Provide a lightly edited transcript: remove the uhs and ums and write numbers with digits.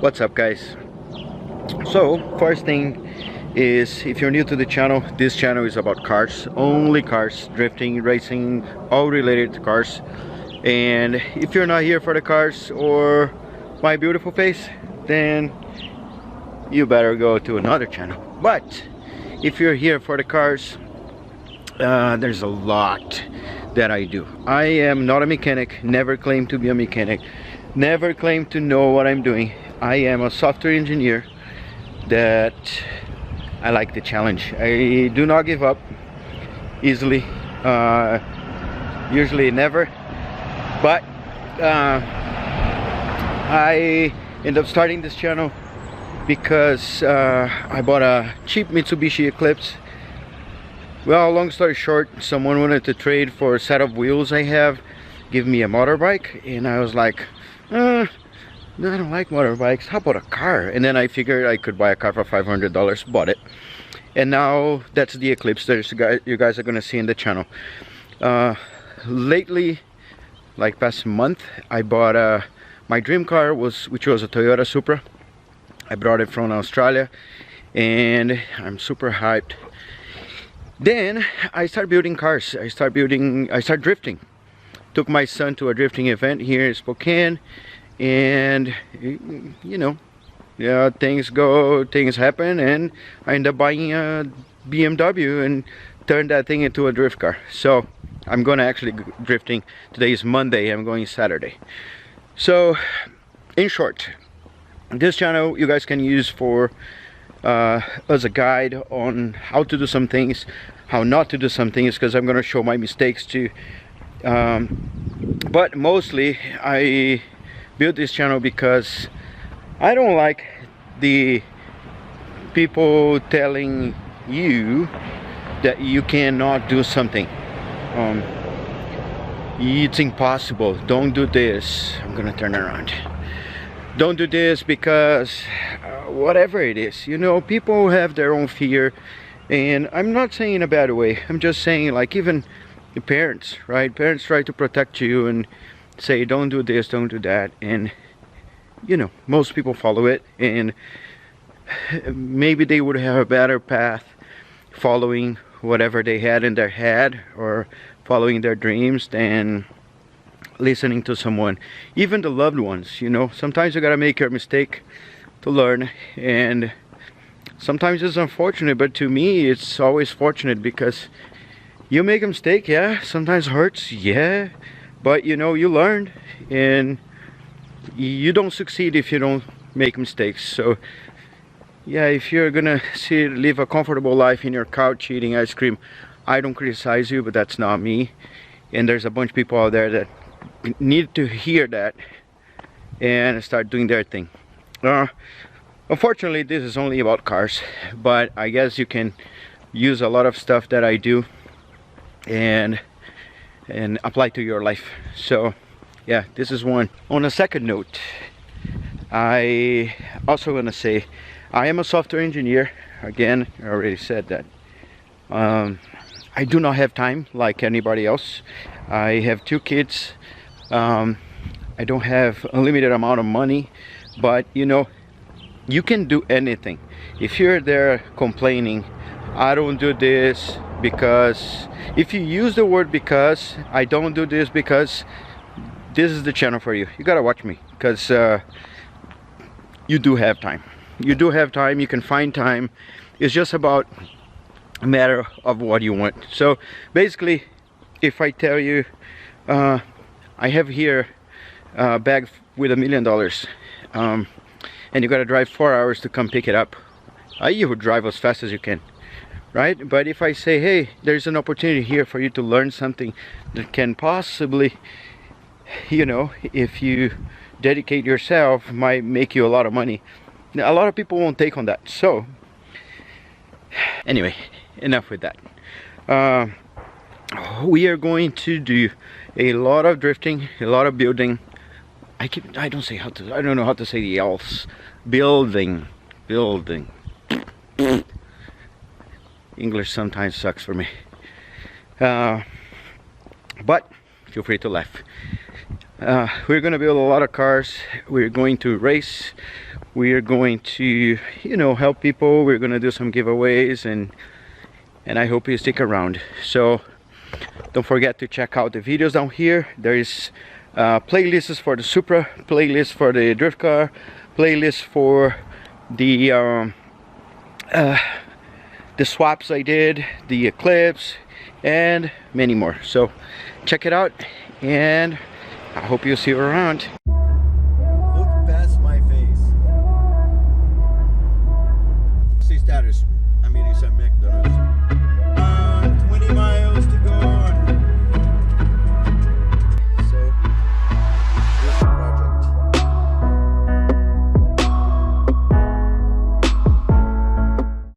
What's up, guys? So first thing is, if you're new to the channel, this channel is about cars, only cars, drifting, racing, all related to cars. And if you're not here for the cars or my beautiful face, then you better go to another channel. But if you're here for the cars, there's a lot that I do. I am not a mechanic, never claimed to be a mechanic, never claimed to know what I'm doing. I am a software engineer that I like the challenge. I do not give up easily, usually never, but I ended up starting this channel because I bought a cheap Mitsubishi Eclipse. Well, long story short, someone wanted to trade for a set of wheels I have, give me a motorbike, and I was like, no, I don't like motorbikes, how about a car? And then I figured I could buy a car for $500, bought it, and now that's the Eclipse that you guys are gonna see in the channel. Lately, like past month, I bought my dream car, which was a Toyota Supra. I brought it from Australia and I'm super hyped. Then I started building cars. I started drifting. Took my son to a drifting event here in Spokane, and you know, yeah, things happen, and I ended up buying a BMW and turned that thing into a drift car. So I'm gonna actually drifting. Today is Monday, I'm going Saturday. So in short, this channel you guys can use for as a guide on how to do some things, how not to do some things, because I'm gonna show my mistakes too. But mostly I built this channel because I don't like the people telling you that you cannot do something. It's impossible, don't do this. I'm gonna turn around. Don't do this because whatever it is, you know, people have their own fear, and I'm not saying in a bad way. I'm just saying, like, even the parents, right? Parents try to protect you and say don't do this, don't do that, and you know, most people follow it, and maybe they would have a better path following whatever they had in their head or following their dreams than listening to someone, even the loved ones. You know, sometimes you gotta make your mistake to learn, and sometimes it's unfortunate, but to me it's always fortunate, because you make a mistake, yeah, sometimes hurts, yeah, but you know, you learned, and you don't succeed if you don't make mistakes. So yeah, if you're gonna live a comfortable life in your couch eating ice cream, I don't criticize you, but that's not me. And there's a bunch of people out there that need to hear that and start doing their thing. Unfortunately, this is only about cars, but I guess you can use a lot of stuff that I do and apply to your life. So yeah, this is one. On a second note, I also want to say I am a software engineer. Again, I already said that. I do not have time like anybody else. I have 2 kids. I don't have a limited amount of money, but you know, you can do anything. If you're there complaining, I don't do this because, if you use the word because, I don't do this because, this is the channel for you. You gotta watch me, because you do have time. You do have time, you can find time. It's just about a matter of what you want. So basically, if I tell you I have here a bag with $1 million, and you gotta drive 4 hours to come pick it up, you would drive as fast as you can, right? But if I say, hey, there's an opportunity here for you to learn something that can possibly, you know, if you dedicate yourself, might make you a lot of money, a lot of people won't take on that. So anyway, enough with that. We are going to do a lot of drifting, a lot of building. I don't know how to say the else. Building. English sometimes sucks for me. But feel free to laugh. We're gonna build a lot of cars. We're going to race. we are going to, you know, help people. We're gonna do some giveaways, and I hope you stick around. So don't forget to check out the videos down here. There is playlists for the Supra, playlist for the drift car, playlist for the swaps I did, the Eclipse, and many more. So check it out, and I hope you'll see you around.